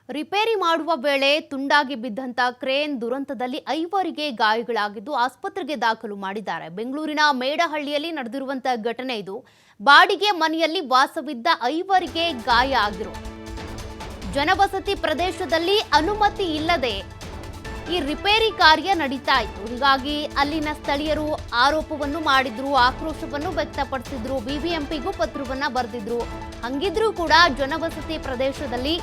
Repair ಮಾಡುವ ವೇಳೆ ತುಂಡಾಗಿ ಬಿದ್ದಂತ ಕ್ರೇನ್ ದುರಂತದಲ್ಲಿ 5 ಗಾಯಗಳಾಗಿದ್ದು ಆಸ್ಪತ್ರೆಗೆ ದಾಖಲು ಮಾಡಿದ್ದಾರೆ. ಬೆಂಗಳೂರಿನ ಮೇಡಹಳ್ಳಿಯಲ್ಲಿ ನಡೆದಿರುವಂತಹ ಘಟನೆ ಇದು. ಬಾಡಿಗೆ ಮನೆಯಲ್ಲಿ ವಾಸವಿದ್ದ 5 ಗಾಯ ಆಗಿರೋ ಜನವಸತಿ ಪ್ರದೇಶದಲ್ಲಿ ಅನುಮತಿ ಇಲ್ಲದೆ ಈ ರಿಪೇರಿ ಕಾರ್ಯ ನಡೀತಾ ಇತ್ತು. ಹೀಗಾಗಿ ಅಲ್ಲಿನ ಸ್ಥಳೀಯರು ಆರೋಪವನ್ನು ಮಾಡಿದ್ರು, ಆಕ್ರೋಶವನ್ನು ವ್ಯಕ್ತಪಡಿಸಿದ್ರು, ಬಿಬಿಎಂಪಿಗೂ ಪತ್ರವನ್ನ ಬರೆದಿದ್ರು. ಹಂಗಿದ್ರೂ ಕೂಡ ಜನವಸತಿ ಪ್ರದೇಶದಲ್ಲಿ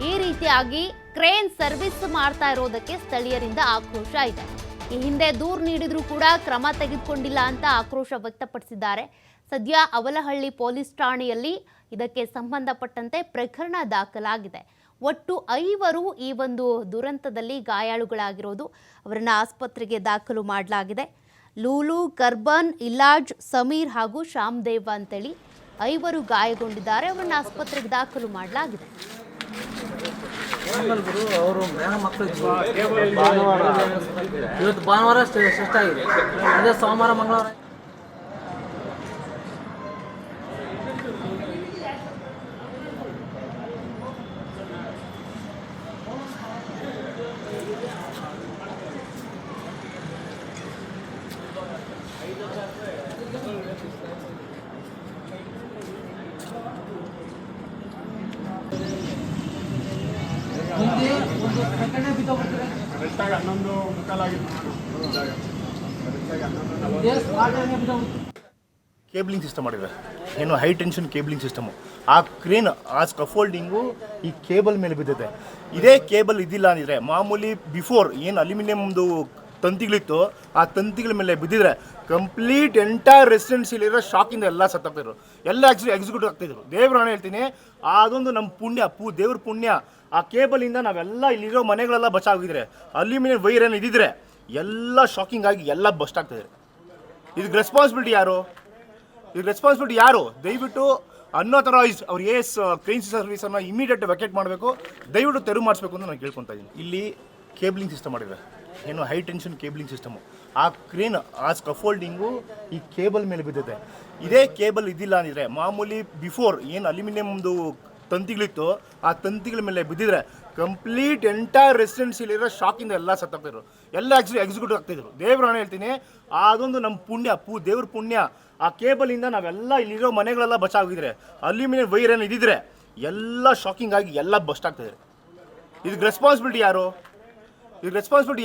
ಈ ರೀತಿಯಾಗಿ ಕ್ರೇನ್ ಸರ್ವಿಸ್ ಮಾಡ್ತಾ ಇರೋದಕ್ಕೆ ಸ್ಥಳೀಯರಿಂದ ಆಕ್ರೋಶ ಇದೆ. ಈ ಹಿಂದೆ ದೂರು ನೀಡಿದ್ರೂ ಕೂಡ ಕ್ರಮ ತೆಗೆದುಕೊಂಡಿಲ್ಲ ಅಂತ ಆಕ್ರೋಶ ವ್ಯಕ್ತಪಡಿಸಿದ್ದಾರೆ. ಸದ್ಯ ಅವಲಹಳ್ಳಿ ಪೊಲೀಸ್ ಠಾಣೆಯಲ್ಲಿ ಇದಕ್ಕೆ ಸಂಬಂಧಪಟ್ಟಂತೆ ಪ್ರಕರಣ ದಾಖಲಾಗಿದೆ. ಒಟ್ಟು 5 ಈ ಒಂದು ದುರಂತದಲ್ಲಿ ಗಾಯಾಳುಗಳಾಗಿರೋದು. ಅವರನ್ನ ಆಸ್ಪತ್ರೆಗೆ ದಾಖಲು ಮಾಡಲಾಗಿದೆ. ಲೂಲು, ಕರ್ಬನ್, ಇಲಾಜ್, ಸಮೀರ್ ಹಾಗೂ ಶ್ಯಾಮ್ದೇವ್ ಅಂತೇಳಿ 5 ಗಾಯಗೊಂಡಿದ್ದಾರೆ. ಅವರನ್ನ ಆಸ್ಪತ್ರೆಗೆ ದಾಖಲು ಮಾಡಲಾಗಿದೆ. ಇವತ್ತು ಭಾನುವಾರ ಶಿಫ್ಟ್ ಆಗಿದೆ. ಅದೇ ಸೋಮವಾರ ಮಂಗಳವಾರ ಕೇಬಲಿಂಗ್ ಸಿಸ್ಟಮ್ ಮಾಡಿದೆ. ಏನು ಹೈ ಟೆನ್ಷನ್ ಕೇಬಲಿಂಗ್ ಸಿಸ್ಟಮು. ಆ ಕ್ರೇನ್ ಆ ಸ್ಕಫೋಲ್ಡಿಂಗು ಈ ಕೇಬಲ್ ಮೇಲೆ ಬಿದ್ದಿದೆ. ಇದೇ ಕೇಬಲ್ ಇದ್ದಿಲ್ಲ ಅಂದಿದ್ರೆ ಮಾಮೂಲಿ ಬಿಫೋರ್ ಏನು ಅಲ್ಯೂಮಿನಿಯಮ್ದು ತಂತಿಗಳಿತ್ತು ಆ ತಂತಿಗಳ ಮೇಲೆ ಬಿದ್ದಿದ್ರೆ ಕಂಪ್ಲೀಟ್ ಎಂಟೈರ್ ರೆಸಿಡೆನ್ಸಿಲಿರೋ ಶಾಕಿಂದ ಎಲ್ಲ ಸತ್ತೋಗ್ತಿದ್ರು, ಎಲ್ಲ ಎಕ್ಸಿಕ್ಯೂಟಿವ್ ಆಗ್ತಿದ್ರು. ದೇವ್ರ ಹೇಳ್ತೀನಿ, ಅದೊಂದು ನಮ್ಮ ಪುಣ್ಯ, ದೇವ್ರ ಪುಣ್ಯ. ಆ ಕೇಬಲಿಂದ ನಾವೆಲ್ಲ ಇಲ್ಲಿರೋ ಮನೆಗಳೆಲ್ಲ ಬಚಾಗಿದ್ರೆ, ಅಲ್ಯೂಮಿನಿಯಂ ವೈರ್ ಏನು ಇದ್ದಿದ್ರೆ ಎಲ್ಲ ಶಾಕಿಂಗ್ ಆಗಿ ಎಲ್ಲ ಬಸ್ಟ್ ಆಗ್ತಿದೆ. ಇದಕ್ಕೆ ರೆಸ್ಪಾನ್ಸಿಬಿಲಿಟಿ ಯಾರು? ದಯವಿಟ್ಟು ಅನ್ಅಥರೈಸ್ ಅವ್ರು ಕ್ರೇನ್ ಸರ್ವಿಸನ್ನು ಇಮಿಡಿಯೇಟ್ ವೆಕೇಟ್ ಮಾಡಬೇಕು, ದಯವಿಟ್ಟು ತೆರವು ಮಾಡಿಸ್ಬೇಕು ಅಂತ ನಾನು ಕೇಳ್ಕೊತಾ ಇದ್ದೀನಿ. ಇಲ್ಲಿ ಕೇಬಲಿಂಗ್ ಸಿಸ್ಟಮ್ ಮಾಡಿದೆ. ಏನು ಹೈ ಟೆನ್ಷನ್ ಕೇಬಲಿಂಗ್ ಸಿಸ್ಟಮು. ಆ ಕ್ರೇನ್ ಆ ಸ್ಕಫೋಲ್ಡಿಂಗು ಈ ಕೇಬಲ್ ಮೇಲೆ ಬಿದ್ದಿದೆ. ಇದೇ ಕೇಬಲ್ ಇದ್ದಿಲ್ಲ ಅಂದಿದ್ರೆ ಮಾಮೂಲಿ ಬಿಫೋರ್ ಏನು ಅಲ್ಯೂಮಿನಿಯಮ್ದು ತಂತಿಗಳಿತ್ತು ಆ ತಂತಿಗಳ ಮೇಲೆ ಬಿದ್ದಿದ್ರೆ ಕಂಪ್ಲೀಟ್ ಎಂಟೈರ್ ರೆಸಿಡೆನ್ಸಿಲಿರೋ ಶಾಕಿಂದ ಎಲ್ಲ ಸತ್ತೋಗ್ತಿದ್ರು, ಎಲ್ಲ ಎಕ್ಸಿಕ್ಯೂಟಿವ್ ಆಗ್ತಿದ್ರು. ದೇವ್ರ ಹೇಳ್ತೀನಿ, ಅದೊಂದು ನಮ್ಮ ಪುಣ್ಯ, ದೇವ್ರ ಪುಣ್ಯ. ಆ ಕೇಬಲಿಂದ ನಾವೆಲ್ಲ ಇಲ್ಲಿರೋ ಮನೆಗಳೆಲ್ಲ ಬಚಾಗಿದ್ರೆ, ಅಲ್ಯೂಮಿನಿಯಂ ವೈರ್ ಏನು ಇದ್ದಿದ್ರೆ ಎಲ್ಲ ಶಾಕಿಂಗ್ ಆಗಿ ಎಲ್ಲ ಬಸ್ಟ್ ಆಗ್ತಿದೆ. ಇದಕ್ಕೆ ರೆಸ್ಪಾನ್ಸಿಬಿಲಿಟಿ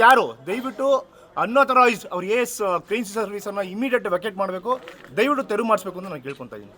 ಯಾರು? ದಯವಿಟ್ಟು ಅನ್ಅಥರೈಸ್ ಅವ್ರು ಕ್ರೇನ್ ಸರ್ವಿಸನ್ನು ಇಮಿಡಿಯೇಟ್ ವೆಕೇಟ್ ಮಾಡಬೇಕು, ದಯವಿಟ್ಟು ತೆರವು ಮಾಡಿಸ್ಬೇಕು ಅಂತ ನಾನು ಕೇಳ್ಕೊತಾ ಇದ್ದೀನಿ.